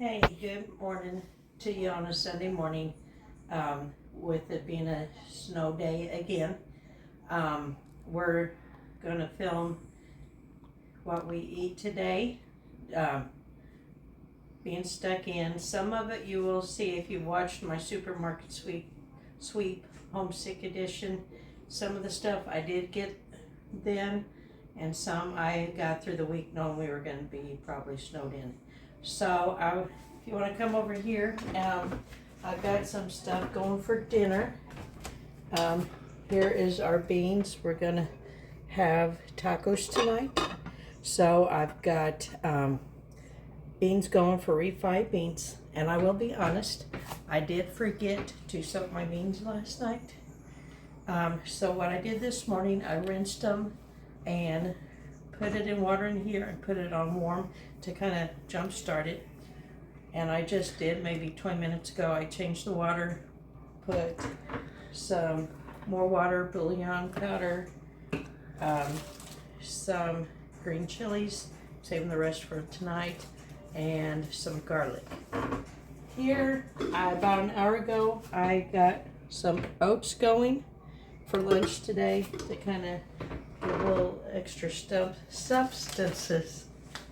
Hey, good morning to you on a Sunday morning. With it being a snow day again, we're going to film what we eat today. Um, Being stuck in. Some of it you will see if you watched my supermarket sweep homesick edition. Some of the stuff I did get then, and some I got through the week knowing we were going to be probably snowed in. So if you want to come over here, I've got some stuff going for dinner. Here is our beans. We're going to have tacos tonight. So I've got beans going for refried beans. And I will be honest, I did forget to soak my beans last night. So what I did this morning, I rinsed them and put it in water in here and put it on warm to kind of jump start it. And I just did maybe 20 minutes ago. I changed the water, put some more water, bouillon powder, some green chilies, saving the rest for tonight, and some garlic. Here, about an hour ago, I got some oats going for lunch today to kind of give a little extra substances.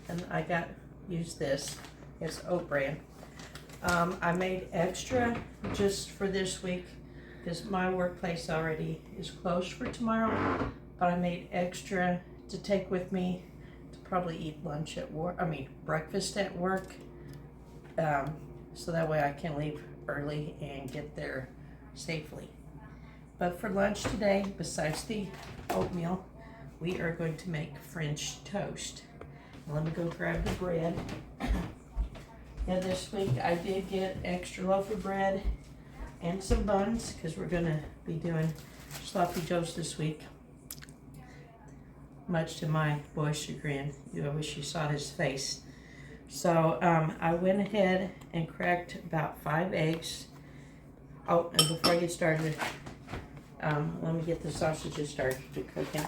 And I used this. It's oat bran. I made extra just for this week because my workplace already is closed for tomorrow. But I made extra to take with me to probably eat lunch at work. Breakfast at work. So that way I can leave early and get there safely. But for lunch today, besides the oatmeal, we are going to make French toast. Let me go grab the bread. Yeah, this week I did get extra loaf of bread and some buns because we're going to be doing sloppy joes this week. Much to my boy's chagrin. I wish you saw his face. So I went ahead and cracked about 5 eggs. Oh, and before I get started, let me get the sausages started to cooking.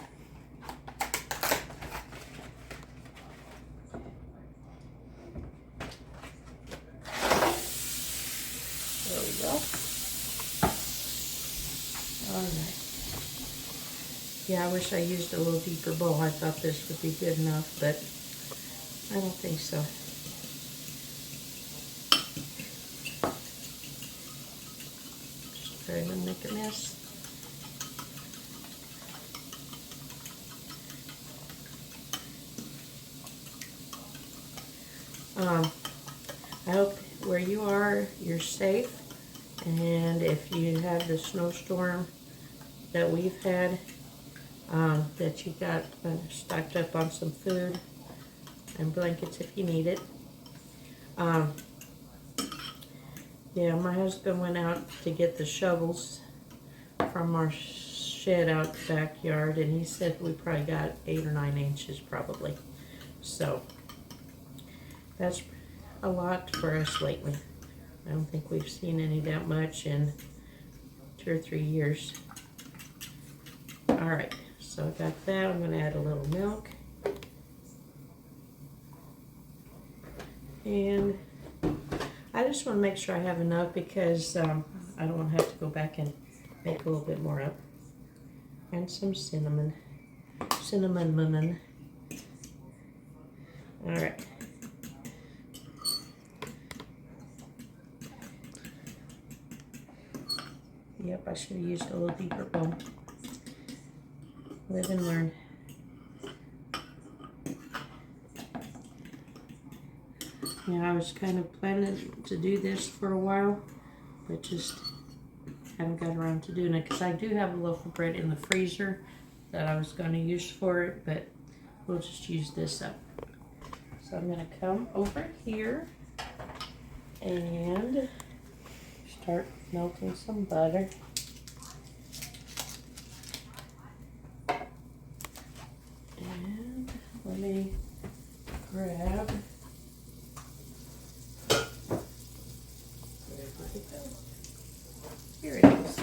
There we go. Alright. Yeah, I wish I used a little deeper bowl. I thought this would be good enough, but I don't think so. Just trying to make a mess. I hope where you are, you're safe, and if you have the snowstorm that we've had, that you got stocked up on some food and blankets if you need it. Yeah, my husband went out to get the shovels from our shed out the backyard, and he said we probably got 8 or 9 inches probably. So that's a lot for us lately. I don't think we've seen any that much in 2 or 3 years. Alright, so I got that. I'm going to add a little milk. And I just want to make sure I have enough because I don't want to have to go back and make a little bit more up. And some cinnamon. Cinnamon. Alright. Yep, I should have used a little deeper bowl. Live and learn. Yeah, I was kind of planning to do this for a while, but just haven't got around to doing it because I do have a loaf of bread in the freezer that I was going to use for it, but we'll just use this up. So I'm going to come over here and start melting some butter. And let me grab. Here it is.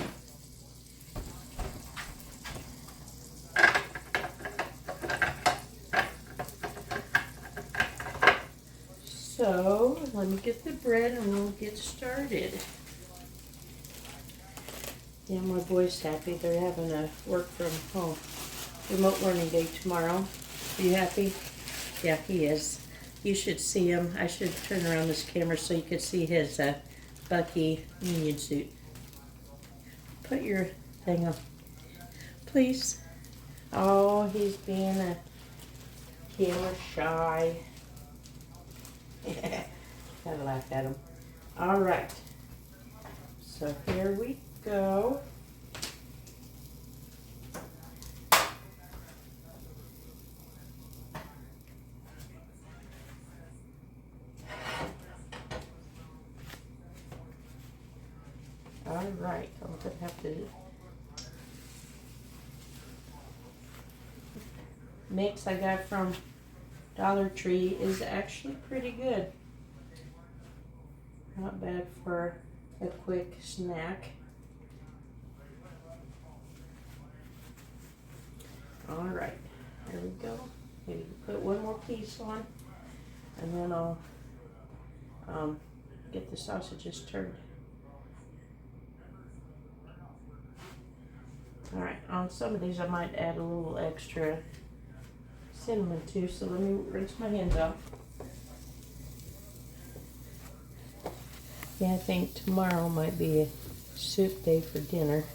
So let me me get the bread and we'll get started. Yeah, my boy's happy. They're having a work from home remote learning day tomorrow. Are you happy? Yeah, he is. You should see him. I should turn around this camera so you could see his Bucky union suit. Put your thing on, please. Oh, he's being a camera shy. Gotta laugh at him. All right. So here we go. All right, I'm gonna have to mix I got from Dollar Tree is actually pretty good. Not bad for a quick snack. All right, there we go. Maybe put one more piece on, and then I'll get the sausages turned. All right, on some of these I might add a little extra cinnamon too, so let me rinse my hands off. Yeah, I think tomorrow might be a soup day for dinner.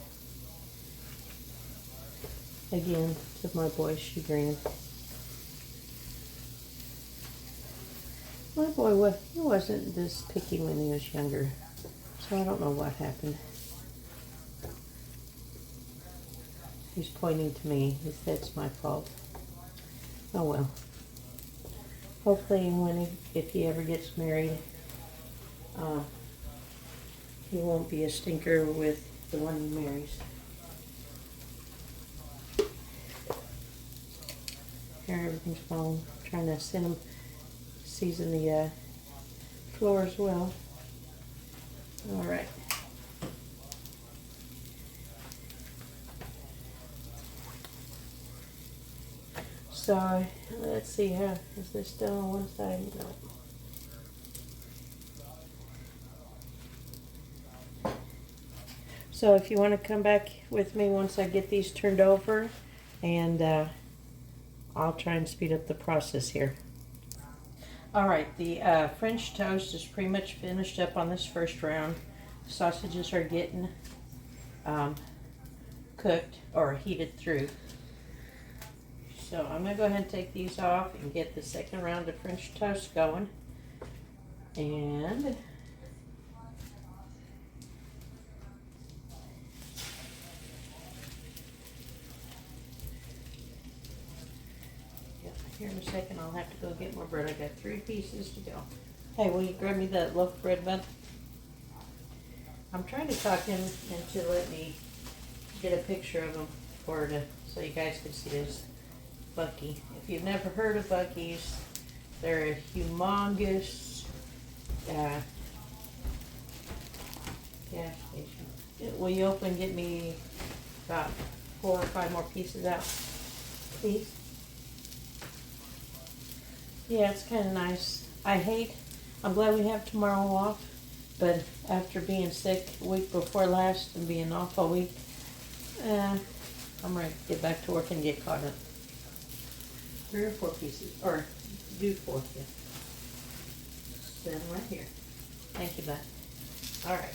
Again, to my boy's chagrin. My boy, he wasn't this picky when he was younger, so I don't know what happened. He's pointing to me. He said it's my fault. Oh well. Hopefully, if he ever gets married, he won't be a stinker with the one he marries. Here, everything's falling. I'm trying to season the floor as well. All right. So let's see, is this still on one side? No. So if you want to come back with me once I get these turned over, and I'll try and speed up the process here. All right, the French toast is pretty much finished up on this first round. The sausages are getting cooked or heated through. So I'm going to go ahead and take these off and get the second round of French toast going. And here in a second I'll have to go get more bread. I got 3 pieces to go. Hey, will you grab me that loaf of bread, bud? I'm trying to talk him into letting me get a picture of him so you guys can see this Bucky. If you've never heard of Bucky's, they're a humongous gas station. Will you open and get me about 4 or 5 more pieces out, please? Yeah, it's kind of nice. I'm glad we have tomorrow off, but after being sick the week before last and being off all week, I'm ready to get back to work and get caught up. 3 or 4 pieces, or do 4, yeah. Set them right here. Thank you, bud. All right.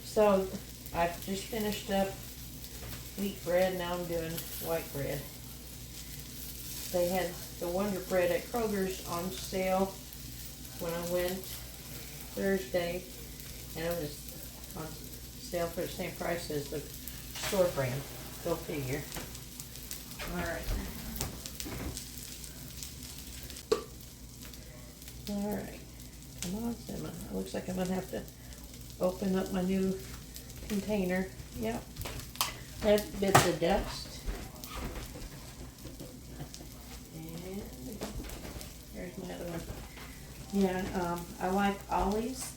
So I've just finished up wheat bread. Now I'm doing white bread. They had the Wonder Bread at Kroger's on sale when I went Thursday, and it was on sale for the same price as the store brand. Go figure. All right. All right. Come on, Simon. It looks like I'm going to have to open up my new container. Yep. That bits of dust. And there's my other one. Yeah, I like Ollie's.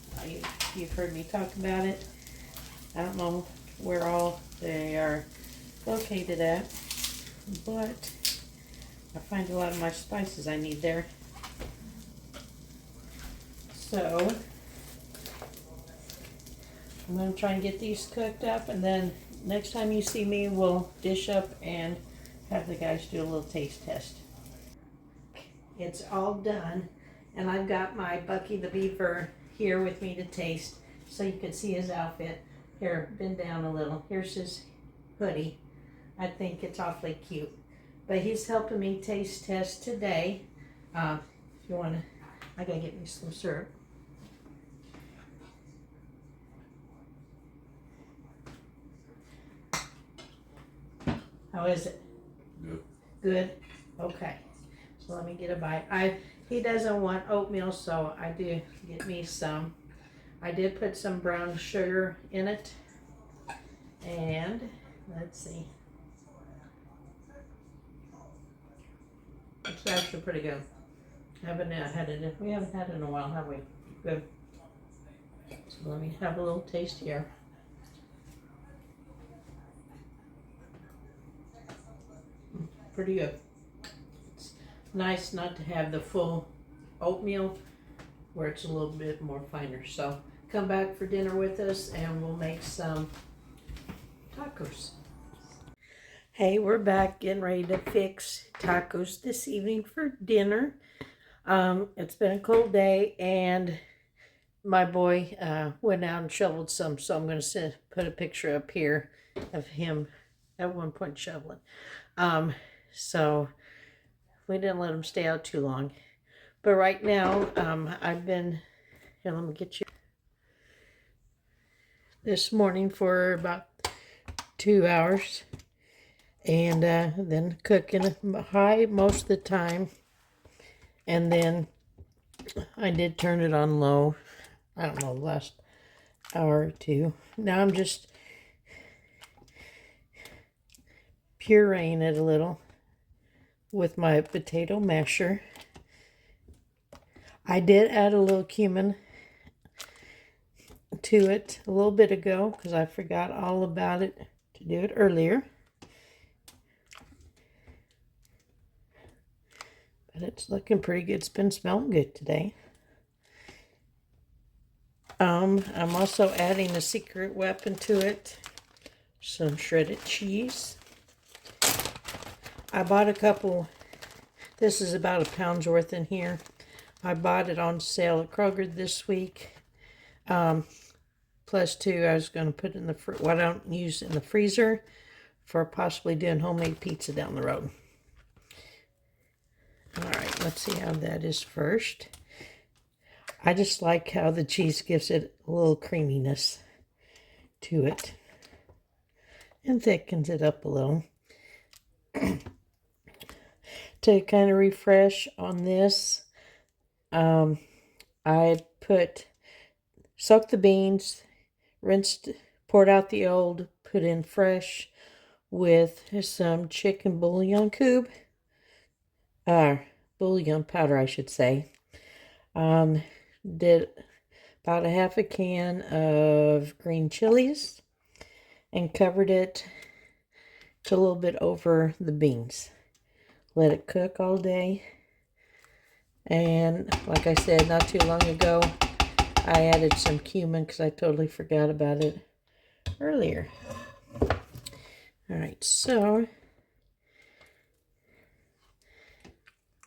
You've heard me talk about it. I don't know where all they are located at, but I find a lot of my spices I need there. So I'm going to try and get these cooked up, and then next time you see me, we'll dish up and have the guys do a little taste test. It's all done, and I've got my Bucky the Beaver here with me to taste so you can see his outfit. Here, bend down a little. Here's his hoodie. I think it's awfully cute. But he's helping me taste test today. If you want to, I gotta get me some syrup. How is it? Good. Good? Okay. So let me get a bite. He doesn't want oatmeal, so I do get me some. I did put some brown sugar in it. And let's see. It's actually pretty good. We haven't had it in a while, have we? Good. So let me have a little taste here. Pretty good. It's nice not to have the full oatmeal where it's a little bit more finer. So come back for dinner with us and we'll make some tacos. Hey, we're back getting ready to fix tacos this evening for dinner. It's been a cold day and my boy went out and shoveled some, so I'm going to put a picture up here of him at one point shoveling. So we didn't let him stay out too long. But right now, I've been, here, let me get you, this morning for about 2 hours. And then cooking high most of the time. And then I did turn it on low, I don't know, the last hour or two. Now I'm just pureeing it a little with my potato masher. I did add a little cumin to it a little bit ago because I forgot all about it to do it earlier. But it's looking pretty good. It's been smelling good today. I'm also adding a secret weapon to it. Some shredded cheese. I bought a couple. This is about a pound's worth in here. I bought it on sale at Kroger this week. Plus two, I was going to put in the what I don't use in the freezer for possibly doing homemade pizza down the road. All right, let's see how that is first. I just like how the cheese gives it a little creaminess to it and thickens it up a little. To kind of refresh on this, I soaked the beans, rinsed, poured out the old, put in fresh with some chicken bouillon cube, bouillon powder, I should say. Did about a half a can of green chilies and covered it to a little bit over the beans. Let it cook all day. And like I said, not too long ago, I added some cumin because I totally forgot about it earlier. All right, so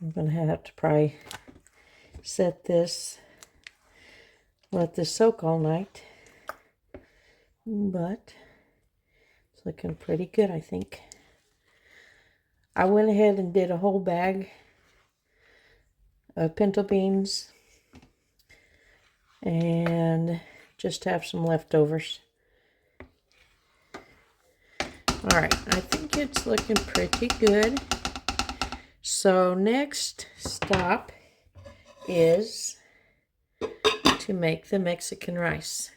I'm going to have to probably set this, let this soak all night. But it's looking pretty good, I think. I went ahead and did a whole bag of pinto beans and just have some leftovers. All right, I think it's looking pretty good. So next stop is to make the Mexican rice.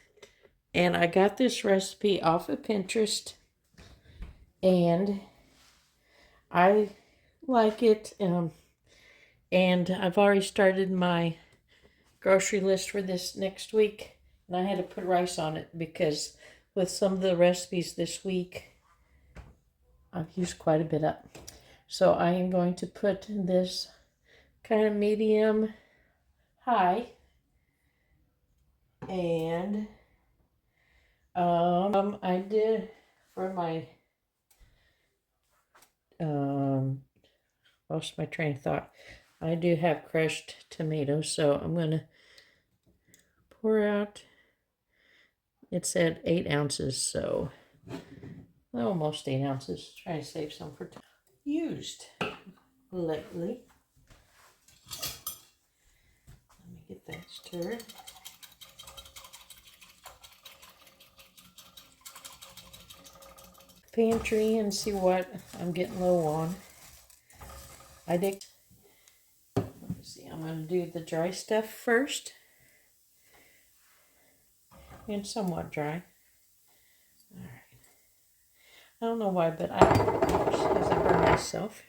And I got this recipe off of Pinterest and I like it. And I've already started my grocery list for this next week. And I had to put rice on it because with some of the recipes this week, I've used quite a bit up. So I am going to put this kind of medium high And I did for my lost my train of thought. I do have crushed tomatoes, so I'm gonna pour out. It said 8 ounces, so almost 8 ounces. Try to save some for used lately. Let me get that stirred. Pantry and see what I'm getting low on. Let's see, I'm going to do the dry stuff first. And somewhat dry. Alright. I don't know why, but because I burn myself,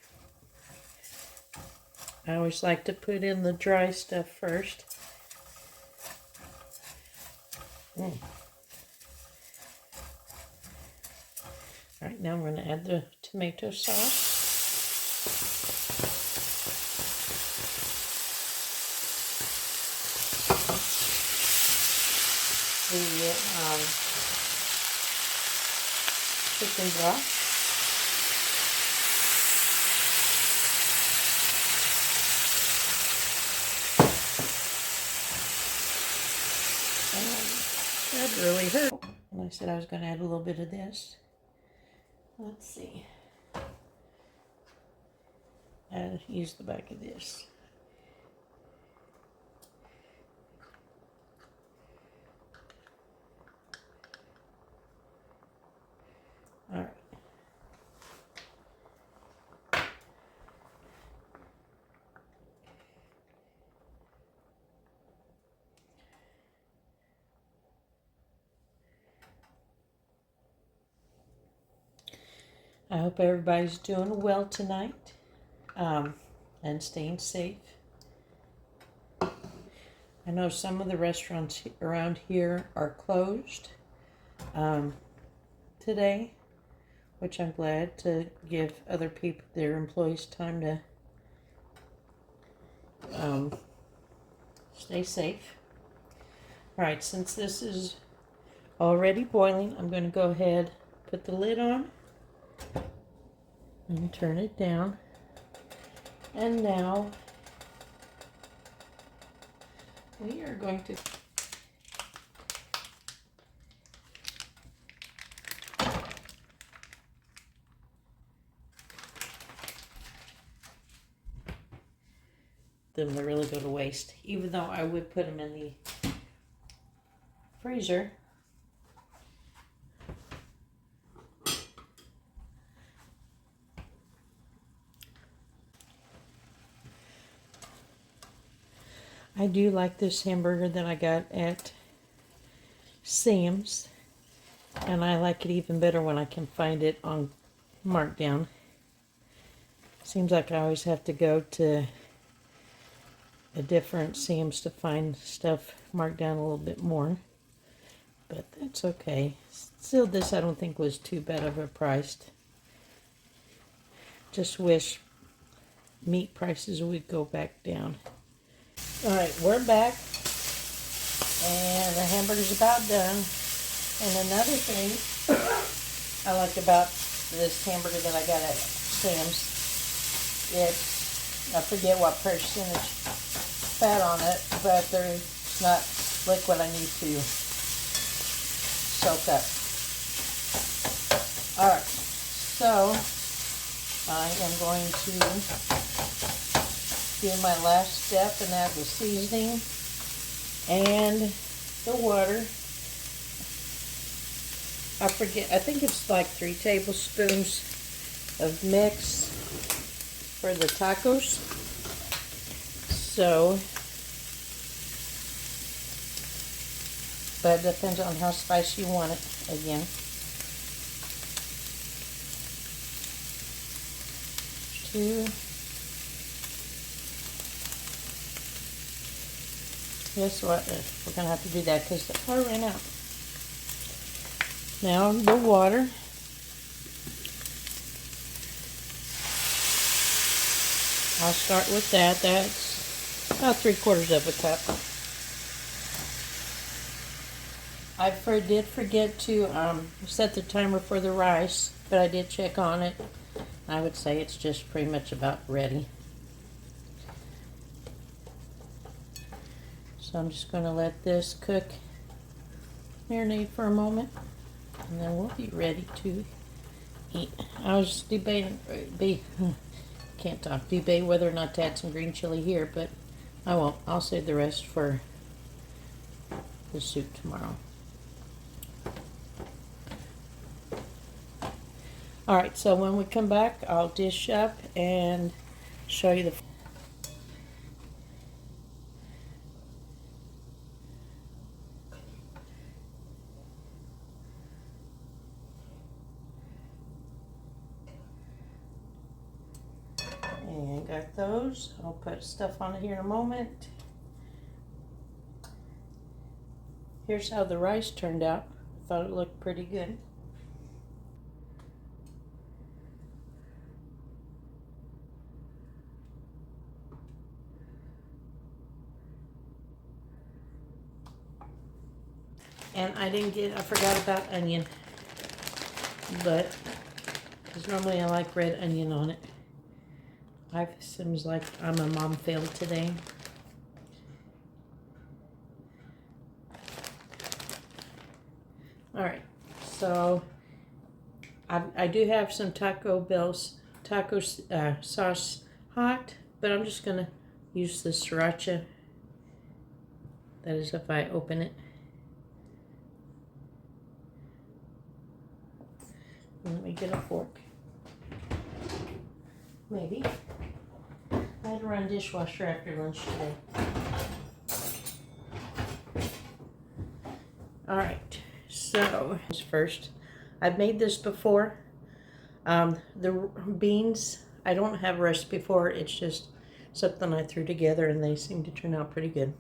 I always like to put in the dry stuff first. Alright, now I'm going to add the tomato sauce. The chicken broth. That really hurt. And I said I was going to add a little bit of this. Let's see. I'll use the back of this. All right. I hope everybody's doing well tonight and staying safe. I know some of the restaurants around here are closed today, which I'm glad to give other people, their employees, time to stay safe. All right, since this is already boiling, I'm going to go ahead, put the lid on, and turn it down. And now we are going to them to really go to waste, even though I would put them in the freezer. I do like this hamburger that I got at Sam's, and I like it even better when I can find it on markdown. Seems like I always have to go to a different Sam's to find stuff marked down a little bit more, but that's okay. Still, this I don't think was too bad of a price. Just wish meat prices would go back down. Alright, we're back, and the hamburger's about done. And another thing I like about this hamburger that I got at Sam's, I forget what percentage fat on it, but there's not liquid I need to soak up. Alright, so I am going to do my last step and add the seasoning and the water. I think it's like 3 tablespoons of mix for the tacos. So, but it depends on how spicy you want it again. Guess what? We're going to have to do that because the water ran out. Now the water. I'll start with that. That's about 3/4 of a cup. did forget to set the timer for the rice, but I did check on it. I would say it's just pretty much about ready. So I'm just going to let this cook, marinate for a moment, and then we'll be ready to eat. I was debating, can't talk, debate whether or not to add some green chili here, but I won't. I'll save the rest for the soup tomorrow. Alright, so when we come back, I'll dish up and show you the... And got those. I'll put stuff on it here in a moment. Here's how the rice turned out. I thought it looked pretty good. And I forgot about onion, but because normally I like red onion on it. It seems like I'm a mom fail today. All right, so I do have some taco sauce hot, but I'm just gonna use the sriracha. That is if I open it. Let me get a fork. Maybe. I had to run dishwasher after lunch today. Alright, so first, I've made this before. The beans, I don't have a recipe for it. It's just something I threw together and they seem to turn out pretty good.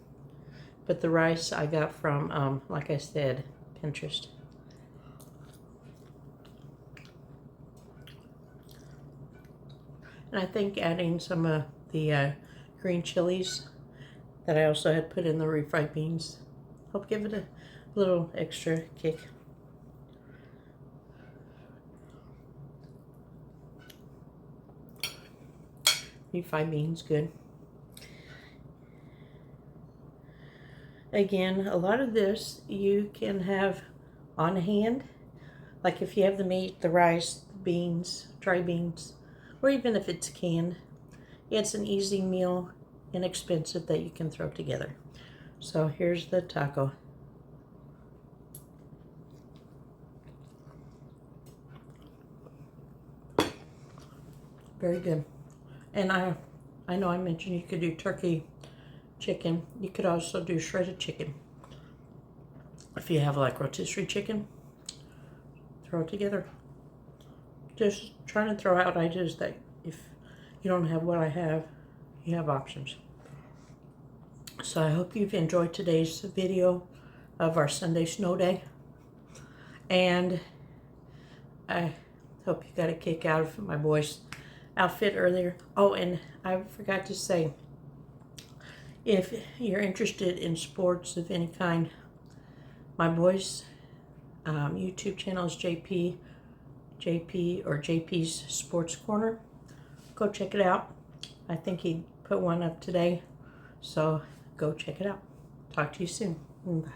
But the rice I got from, like I said, Pinterest. And I think adding some of the green chilies that I also had put in the refried beans help give it a little extra kick. Refried beans, good. Again, a lot of this you can have on hand. Like if you have the meat, the rice, the beans, dry beans, or even if it's canned. It's an easy meal, inexpensive, that you can throw together. So here's the taco. Very good. And I know I mentioned you could do turkey, chicken. You could also do shredded chicken. If you have like rotisserie chicken, throw it together. Just trying to throw out ideas that if you don't have what I have, you have options. So I hope you've enjoyed today's video of our Sunday snow day. And I hope you got a kick out of my boys' outfit earlier. Oh, and I forgot to say, if you're interested in sports of any kind, my boys' YouTube channel is JP's Sports Corner. Go check it out. I think he put one up today, so go check it out. Talk to you soon. Bye.